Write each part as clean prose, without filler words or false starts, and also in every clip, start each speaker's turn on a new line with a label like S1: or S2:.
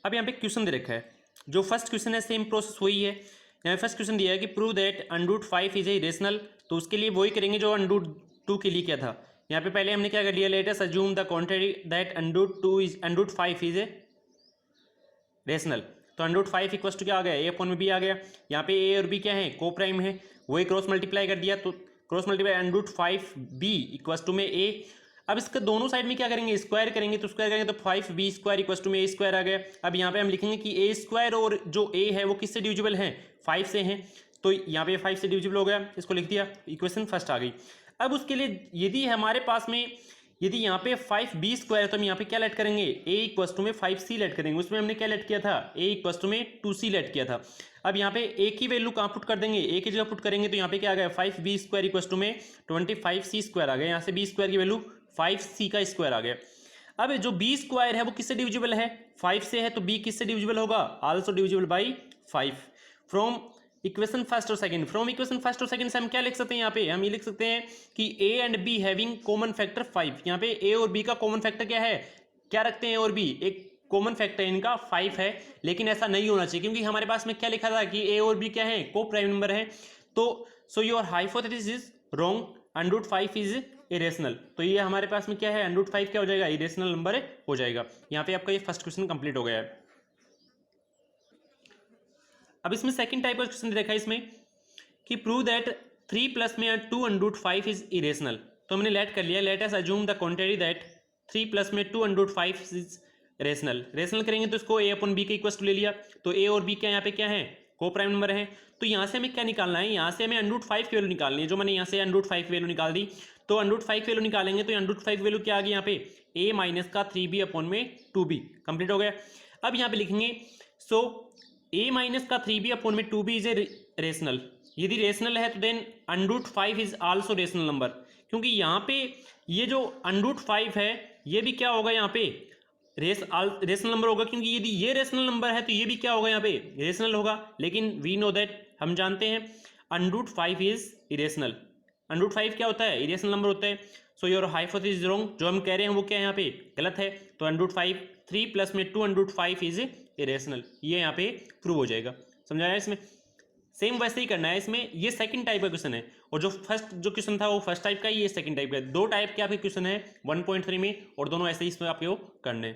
S1: अब यहाँ पे क्वेश्चन दे रखा है, जो फर्स्ट क्वेश्चन है सेम प्रोसेस वही है। यहाँ फर्स्ट क्वेश्चन दिया है कि prove that under 5 is a rational, तो उसके लिए वही करेंगे जो अंडर 2 के लिए क्या था। यहाँ पे पहले हमने क्या कर लिया, let us assume the contrary that under 5 is a rational. तो अंडर 5 इक्वल टू क्या आ गया, ए अपॉन में बी आ गया। यहाँ पे ए और बी क्या है, को प्राइम है, वही क्रॉस मल्टीप्लाई कर दिया, तो cross multiply under 5 b equal to में ए। अब इसके दोनों साइड में क्या करेंगे, स्क्वायर करेंगे, तो स्क्वायर करेंगे तो 5 बी स्क्वायर इक्वल टू में ए स्क्वायर आ गया। अब यहाँ पे हम लिखेंगे कि ए स्क्वायर और जो ए है वो किससे डिविजिबल है, 5 से हैं, तो यहाँ पे 5 से डिविजिबल हो गया, इसको लिख दिया, इक्वेशन फर्स्ट आ गई। अब उसके लिए यदि हमारे पास में यदि यहाँ पे 5b स्क्वायर है तो हम यहाँ पे क्या लेट करेंगे, a इक्वल टू में 5c लेट करेंगे। उसमें हमने क्या लेट किया था, a इक्वल टू में 2c लेट किया था। अब यहाँ पे a की वैल्यू कहाँ पुट कर देंगे, a की जगह पुट करेंगे, तो यहाँ पे क्या आ गया 5b स्क्वायर इक्वल टू में 25c स्क्वायर आ गया। यहाँ से b स्क्वायर की वैल्यू 5c का स्क्वायर आ गया। अब जो b स्क्वायर है वो किससे डिविजिबल है, 5 से है, तो b किससे डिविजिबल होगा, also divisible by 5। From equation first और सेकंड, फ्रॉम इक्वेशन फर्स्ट और सेकंड से हम क्या लिख सकते हैं, यहाँ पे हम ये लिख सकते हैं कि a and b having common factor 5। यहाँ पे a और b का कॉमन फैक्टर क्या है, क्या रखते हैं a और b, एक कॉमन फैक्टर इनका 5 है। लेकिन ऐसा नहीं होना चाहिए, क्योंकि हमारे पास में क्या लिखा था कि a और b क्या है, को प्राइम नंबर है। तो so your hypothesis is wrong, under 5 is irrational. तो ये हमारे पास में क्या है, अंडर 5 क्या हो जाएगा, इरेशनल नंबर हो जाएगा। यहाँ पे आपका ये फर्स्ट क्वेश्चन कंप्लीट हो गया है। अब इसमें सेकंड टाइप का क्वेश्चन देखा है इसमें कि प्रूव दैट 3 प्लस में 2 अंडर 5 इज इरेशनल। तो हमने लेट कर लिया, let us assume the contrary that 3 plus में 2 अंडर 5 इज रेशनल। रेशनल करेंगे तो इसको a अपॉन बी के इक्वल टू ले लिया, तो a और b क्या यहाँ पे क्या है, को प्राइम नंबर है। तो यहाँ से हमें क्या निकालना है, यहाँ से हमें अंडर 5 की वैल्यू निकालनी है, जो मैंने यहाँ से अंडर 5 की वैल्यू निकाल दी। तो अंडर 5 की वैल्यू निकालेंगे तो अंडर 5 वैल्यू क्या आ गई यहाँ पे, a माइनस का 3b अपॉन में 2b कंप्लीट हो गया। अब यहाँ पे लिखेंगे सो a माइनस का 3b अपॉन में 2b इज ए रेशनल। यदि रेशनल है तो then under 5 is also rational number, क्योंकि यहाँ पे ये जो अंडर 5 है ये भी क्या होगा, यहाँ पे रेशनल नंबर होगा, क्योंकि यदि ये रेशनल नंबर है तो ये भी क्या होगा, यहाँ पे रेशनल होगा। लेकिन वी नो दैट, हम जानते हैं अंडर 5 इज इरेशनल। अंडर 5 क्या होता है, इरेशनल नंबर होता है। So your hypothesis is wrong, जो हम कह रहे हैं वो क्या है यहाँ पे गलत है। तो अंडर 5 3 प्लस में 2 अंडर 5 इज इरेशनल, ये यहाँ पे प्रूव हो जाएगा। समझाया इसमें, सेम वैसे ही करना है इसमें। ये सेकंड टाइप का क्वेश्चन है, और जो फर्स्ट जो क्वेश्चन था वो फर्स्ट टाइप का, ये सेकंड टाइप का। दो टाइप के आपके क्वेश्चन है 1.3 में, और दोनों ऐसे ही इसमें आपके वो करने।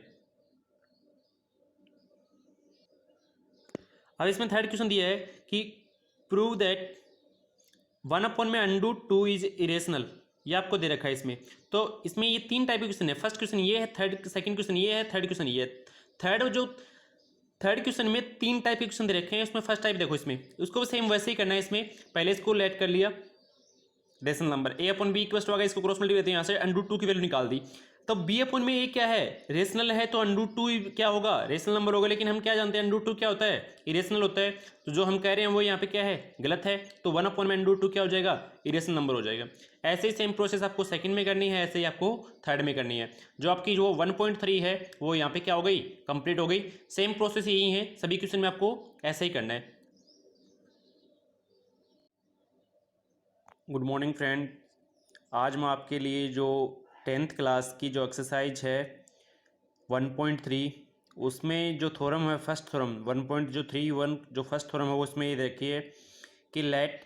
S1: अब इसमें थर्ड क्वेश्चन दिया है कि प्रूव दैट 1 अपॉन में अंडर 2 इज इरेशनल, ये आपको दे रखा है इसमें। तो इसमें ये तीन टाइप के क्वेश्चन है, फर्स्ट क्वेश्चन ये है, थर्ड सेकंड क्वेश्चन ये है, थर्ड क्वेश्चन ये है। थर्ड क्वेश्चन में तीन टाइप के क्वेश्चन दे रखे हैं। उसमें फर्स्ट टाइप देखो, इसमें उसको सेम वैसे ही करना है। इसमें पहले इसको लेट कर लिया, rational number a upon b equal to आ गया, इसको क्रॉस मल्टीप्लाई यहाँ से अंडर 2 की वैल्यू निकाल दी। तो b अपॉन में a क्या है, रेशनल है, तो अंडर 2 क्या होगा, रेशनल नंबर होगा। लेकिन हम क्या जानते हैं अंडर 2 क्या होता है, इरेशनल होता है। तो जो हम कह रहे हैं वो यहाँ पे क्या है, गलत है। तो 1 अपॉन में अंडर 2 क्या हो जाएगा, इरेशनल नंबर हो जाएगा। ऐसे ही सेम प्रोसेस आपको सेकंड में करनी है, ऐसे ही आपको थर्ड में करनी है। जो आपकी जो 1.3 है वो यहाँ पे क्या हो गई, कंप्लीट हो गई। सेम प्रोसेस यही है, सभी क्वेश्चन में आपको ऐसे ही करना है। गुड मॉर्निंग फ्रेंड, आज मैं आपके लिए जो 10th क्लास की जो एक्सरसाइज है 1.3, उसमें जो थ्योरम है, फर्स्ट थ्योरम 1.31 जो फर्स्ट थ्योरम है वो उसमें ये देखिए कि let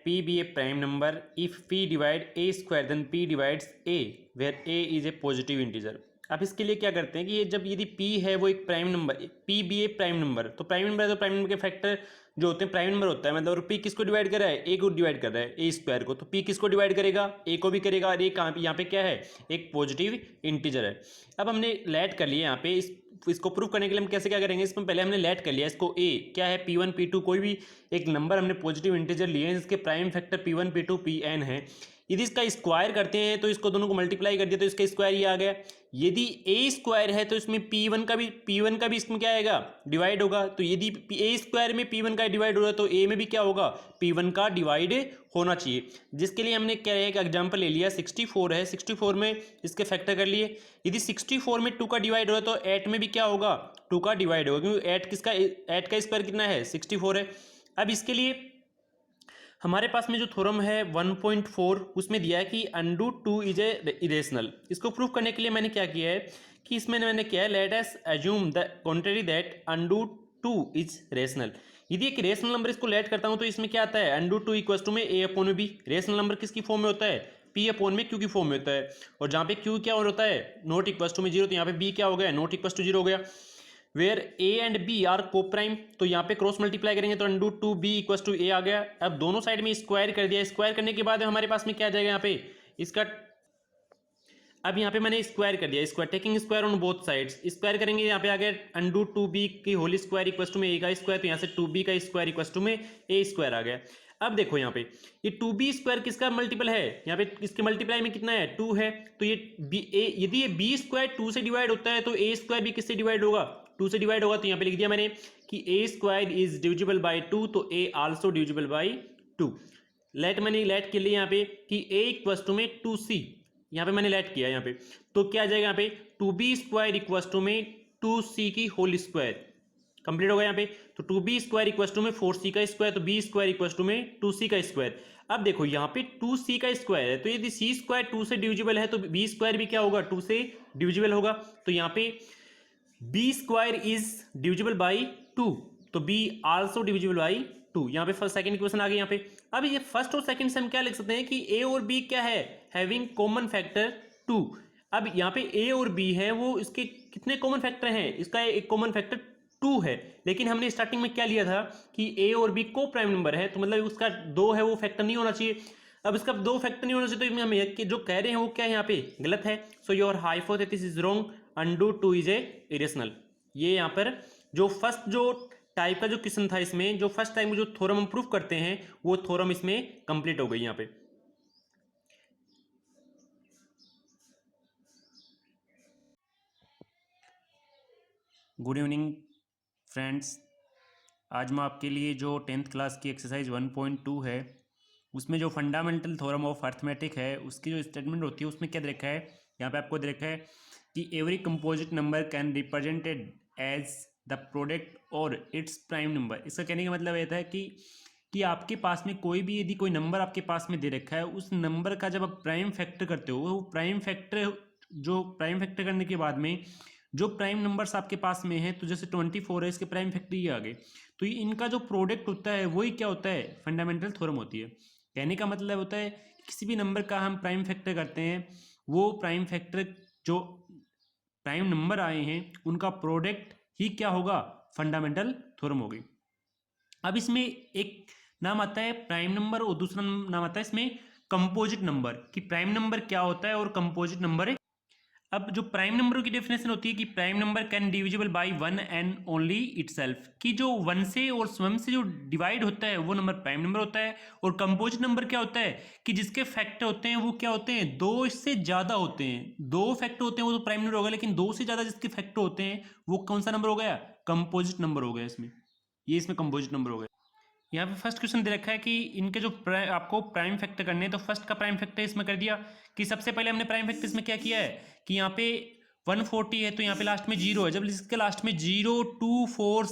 S1: p be a prime number if p divide a square then p divides a where a is a positive integer. अब इसके लिए क्या करते हैं कि ये जब यदि p है वो एक प्राइम नंबर, p भी ए प्राइम नंबर, तो प्राइम नंबर है तो प्राइम नंबर के फैक्टर जो होते हैं प्राइम नंबर होता है, मतलब p किसको डिवाइड कर रहा है, a को डिवाइड कर रहा है, a स्क्वायर को। तो p किसको डिवाइड करेगा, a को भी करेगा, और a यहाँ पे क्या है, एक पॉजिटिव इंटीजर है। अब हमने लेट कर लिया यहाँ पे, इसको प्रूव करने के लिए हम कैसे क्या करेंगे, इसमें पहले हमने लेट कर लिया इसको a क्या है, p1 p2 कोई भी एक नंबर हमने पॉजिटिव इंटीजर लिए हैं जिसके prime factor p1 p2 pn है। यदि इसका स्क्वायर करते हैं तो इसको दोनों को मल्टीप्लाई कर दिया तो इसका स्क्वायर ये आ गया। यदि a स्क्वायर है तो इसमें p1 का भी इसमें क्या आएगा, डिवाइड होगा। तो यदि a स्क्वायर में p1 का डिवाइड हो रहा है तो a में भी क्या होगा, p1 का डिवाइड होना चाहिए। जिसके लिए हमने क्या एक एग्जाम्पल ले लिया, 64 है, 64 में इसके फैक्टर कर लिए। यदि 64 में 2 का डिवाइड हो रहा है तो 8 में भी क्या होगा, 2 का डिवाइड होगा, क्योंकि 8 का स्क्वायर कितना है, 64 है। अब इसके लिए हमारे पास में जो थ्योरम है 1.4 उसमें दिया है कि अंडर 2 इज ए इरेशनल। इसको प्रूव करने के लिए मैंने क्या किया है कि इसमें मैंने क्या है, let us assume the contrary that undo two is rational. यदि एक रेशनल नंबर इसको लेट करता हूँ तो इसमें क्या आता है, अंडू टू इक्वल टू में ए अपॉन में बी। रेशनल नंबर किसकी फॉर्म में होता है, पी अपॉन में क्यू की फॉर्म में होता है। और जहाँ पे क्यू क्या होता है, नॉट इक्वल टू में जीरो, तो यहाँ पे बी क्या हो गया, नॉट इक्वल टू जीरो हो गया। Where a and b are coprime, तो यहाँ पे क्रॉस मल्टीप्लाई करेंगे तो under two b equal to a आ गया। अब दोनों साइड में स्क्वायर कर दिया, स्क्वायर करने के बाद हमारे पास में क्या आ जाएगा यहाँ पे इसका, अब यहाँ पे मैंने स्क्वायर कर दिया, square taking square on both sides, square करेंगे यहाँ पे आ गया अंडू टू बी की होल स्क्वायर इक्वल टू में ए का स्क्वायर, तो यहाँ से टू बी का स्क्वायर इक्वल टू में ए स्क्वायर आ गया। अब देखो यहाँ पे ये टू बी स्क्वायर किसका मल्टीपल है, यहाँ पे इसके मल्टीप्लाई में कितना है, टू है, तो ये बी ए, यदि ये बी स्क्वायर टू से डिवाइड होता है तो ए स्क्वायर भी किससे डिवाइड होगा, टू से डिवाइड होगा। तो यहाँ पे लिख दिया मैंने कि a square is divisible by two, तो a also divisible by two. Let मैंने लेट के लिए यहाँ पे कि ए इक्वल टू में टू सी, यहाँ पे मैंने लेट किया यहाँ पे, तो क्या आ जाएगा यहाँ पे two b square equal to में टू सी की होल स्क्वायर, कंप्लीट होगा यहाँ पे। तो two b square equal to में फोर सी का स्क्वायर, तो बी स्क्वायर इक्वल टू में टू सी का स्क्वायर। अब देखो यहाँ पे टू सी का स्क्वायर है, तो यदि सी स्क्वायर टू से डिविजिबल है तो बी स्क्वायर भी क्या होगा, टू से डिविजिबल होगा। तो यहाँ पे B square is divisible by two, तो B also divisible by two. यहाँ पे फर्स्ट सेकंड क्वेश्चन आ गया यहाँ पे। अब ये फर्स्ट और सेकंड से हम क्या लिख सकते हैं कि ए और बी क्या है, हैविंग कॉमन फैक्टर टू। अब यहाँ पे ए और बी है, वो इसके कितने कॉमन फैक्टर हैं, इसका एक कॉमन फैक्टर टू है, लेकिन हमने स्टार्टिंग में क्या लिया था कि ए और बी को प्राइम नंबर है, तो मतलब उसका दो है वो फैक्टर नहीं होना चाहिए। अब इसका दो फैक्टर नहीं होना चाहिए, तो हम जो कह रहे हैं वो क्या है यहाँ पे गलत है। So your hypothesis is wrong, undo two is a irrational. ये यहाँ पर जो फर्स्ट जो टाइप का जो क्वेश्चन था, इसमें जो फर्स्ट टाइम जो थ्योरम हम प्रूफ करते हैं वो थ्योरम इसमें कंप्लीट हो गई यहाँ पे। गुड इवनिंग फ्रेंड्स, आज मैं आपके लिए जो 10th क्लास की एक्सरसाइज 1.2 है उसमें जो फंडामेंटल थ्योरम ऑफ अर्थमेटिक है उसकी जो स्टेटमेंट होती है उसमें क्या दे रखा है, यहाँ पे आपको दे रखा है कि every composite number can represented as the product और इट्स प्राइम नंबर। इसका कहने का मतलब ये था कि आपके पास में कोई भी यदि कोई नंबर आपके पास में दे रखा है, उस नंबर का जब आप प्राइम फैक्टर करते हो, वो प्राइम फैक्टर करने के बाद में जो प्राइम नंबर्स आपके पास में है, तो जैसे 24 है, इसके प्राइम फैक्टर ये आ गए, तो इनका जो प्रोडक्ट होता है वही क्या होता है, फंडामेंटल थ्योरम होती है। कहने का मतलब होता है किसी भी नंबर का हम प्राइम फैक्टर करते हैं, वो प्राइम फैक्टर जो प्राइम नंबर आए हैं उनका प्रोडक्ट ही क्या होगा, फंडामेंटल थ्योरम होगी। अब इसमें एक नाम आता है प्राइम नंबर और दूसरा नाम आता है इसमें कंपोजिट नंबर, कि प्राइम नंबर क्या होता है और कंपोजिट नंबर। अब जो प्राइम नंबर की डेफिनेशन होती है कि prime number can divisible by one and only itself, कि जो वन से और स्वयं से जो डिवाइड होता है वो नंबर प्राइम नंबर होता है। और कंपोजिट नंबर क्या होता है कि जिसके फैक्टर होते हैं वो क्या होते हैं, दो इससे ज्यादा होते हैं। दो फैक्टर होते हैं वो तो प्राइम नंबर होगा, लेकिन दो से ज्यादा जिसके फैक्टर होते हैं वो कौन सा नंबर हो गया, कंपोजिट नंबर हो गया। इसमें कंपोजिट नंबर हो गया। यहाँ पे फर्स्ट क्वेश्चन दे रखा है कि इनके जो आपको प्राइम फैक्टर करने हैं, तो फर्स्ट का प्राइम फैक्टर इसमें कर दिया कि सबसे पहले हमने प्राइम फैक्टर इसमें क्या किया है कि यहाँ पे 140 है, तो यहाँ पे लास्ट में जीरो है, जब इसके लास्ट में 0 2 4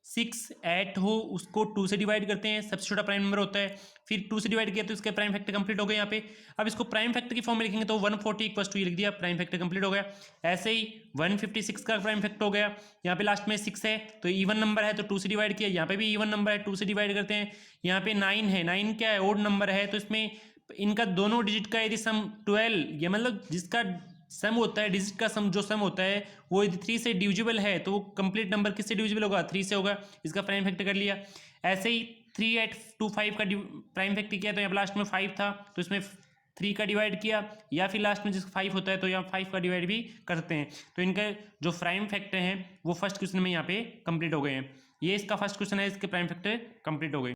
S1: 6 8 हो उसको 2 से डिवाइड करते हैं, सबसे छोटा प्राइम नंबर होता है, फिर 2 से डिवाइड किया तो इसके प्राइम फैक्टर कंप्लीट हो गए यहाँ पे। अब इसको प्राइम फैक्टर की फॉर्म में लिखेंगे तो 140 इक्वल टू लिख दिया, प्राइम फैक्टर कंप्लीट हो गया। ऐसे ही 156 का प्राइम फैक्टर हो गया, यहाँ पे लास्ट में 6 है तो इवन नंबर है तो 2 से डिवाइड किया, यहाँ पे भी इवन नंबर है 2 से डिवाइड करते हैं। यहाँ पे 9 है, 9 क्या है, ओड नंबर है, तो इसमें इनका दोनों डिजिट का यदि सम 12, ये मतलब जिसका सम होता है, डिजिट का सम जो सम होता है वो यदि 3 से डिविजिबल है तो वो कंप्लीट नंबर किससे डिविजिबल होगा, 3 से होगा। इसका प्राइम फैक्टर कर लिया। ऐसे ही 3825 का प्राइम फैक्टर किया तो यहाँ लास्ट में 5 था तो इसमें 3 का डिवाइड किया, या फिर लास्ट में जिसका 5 होता है तो यहाँ 5 का डिवाइड भी करते हैं। तो इनका जो प्राइम फैक्टर हैं वो फर्स्ट क्वेश्चन में यहाँ पे कंप्लीट हो गए हैं। ये इसका फर्स्ट क्वेश्चन है, इसके प्राइम फैक्टर कंप्लीट हो गए।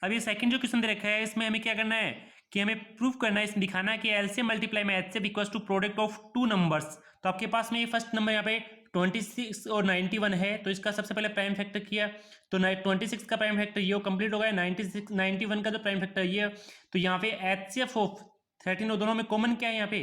S1: अब ये सेकंड जो क्वेश्चन दे रखा है इसमें हमें क्या करना है कि हमें प्रूफ करना है, इसमें दिखाना है कि एलसीएम मल्टीप्लाई में HCF equals to product of two numbers. तो आपके पास में ये फर्स्ट नंबर यहाँ पे 26 और 91 है, तो इसका सबसे पहले प्राइम फैक्टर किया तो 26 का प्राइम फैक्टर ये कंप्लीट हो गया, 91 का जो प्राइम फैक्टर ये, तो यहाँ पे एचसीएफ ऑफ 13 और दोनों में कॉमन क्या है, यहाँ पे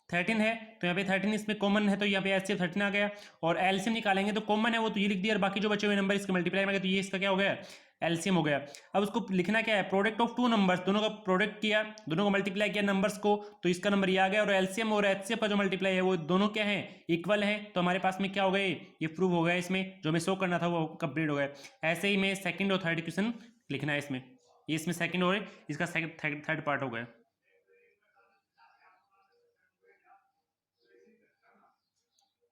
S1: 13 है तो यहाँ पे 13 इसमें कॉमन है तो यहाँ पे एचसीएफ 13 आ गया। और एलसीएम निकालेंगे तो कॉमन है वो तो ये लिख दिया, और बाकी जो बचे हुए नंबर इसके मल्टीप्लाई में गए तो ये इसका क्या हो गया, एलसीएम हो गया। अब उसको लिखना क्या है, प्रोडक्ट ऑफ टू नंबर्स, दोनों का प्रोडक्ट किया, दोनों को मल्टीप्लाई किया नंबर्स को, तो इसका नंबर ये आ गया। और एलसीएम और एचसीएफ का जो मल्टीप्लाई है वो दोनों क्या है, इक्वल है। तो हमारे पास में क्या हो गया, ये प्रूव हो गया, इसमें जो हमें शो करना था वो कंप्लीट हो गया। ऐसे ही में सेकंड और थर्ड क्वेश्चन लिखना है इसमें, ये इसमें सेकंड और इसका थर्ड पार्ट हो गया।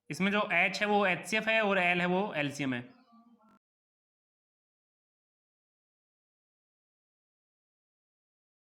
S1: इसमें जो एच है वो एचसीएफ है और एल है वो एलसीएम है।